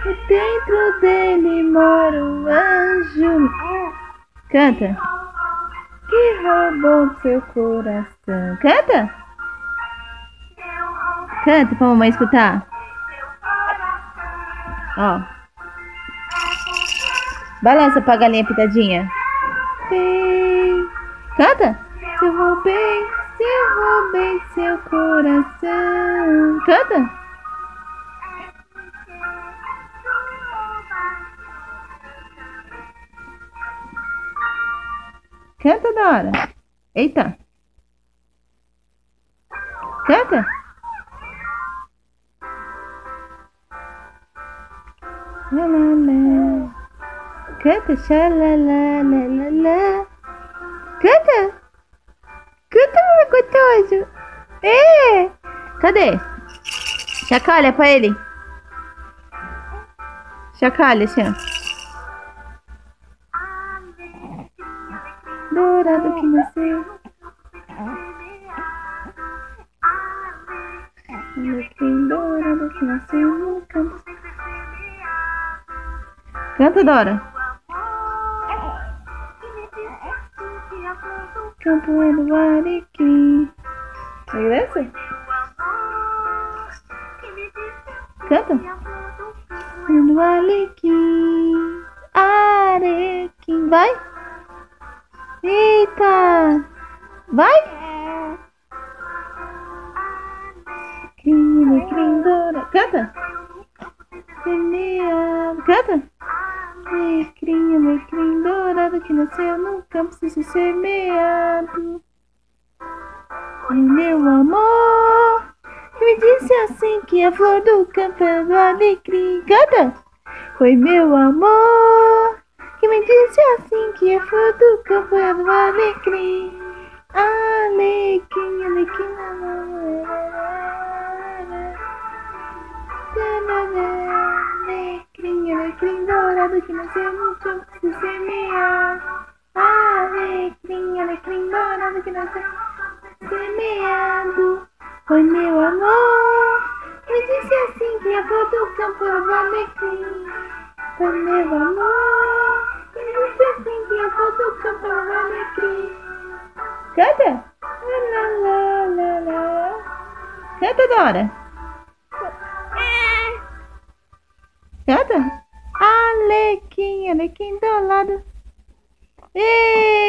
E dentro dele mora um anjo. Canta. Que roubou seu coração. Canta. Canta pra mamãe escutar. Ó. Balança pra galinha pitadinha. Ei. Canta. Se eu roubei seu coração. Canta. Canta, Dora. Eita. Canta. La, la, la. Canta, xalalalala. Canta. Canta, meu gostoso. É. Cadê? Chacalha pra ele. Chacalha, assim, ó. Dourado que nasceu. Alecrim dourado que nasceu no campo. Canta, Dora. Campo é do alecrim. Regressa? Canta. É do alecrim. Alecrim. Vai. Eita. Vai. Alecrim, Dora. Canta. Canta. Alecrim dourado que nasceu no campo sem ser semeado. Meu amor, que me disse assim que a flor do campo é do alecrim. Canta! Foi meu amor, que me disse assim que a flor do campo é do alecrim. Alecrim, alecrim, alecrim, alecrim dourado que nasceu no campo sem semeado. Alecrim, alecrim dourado que nasceu semeado. Foi meu amor, me disse assim que a flor do campo é do alecrim. Foi meu amor, me disse assim que a flor do campo é do alecrim. Canta! La, la, la, la. Canta, Dora! Canta! Alecrim, alecrim do lado. Ei!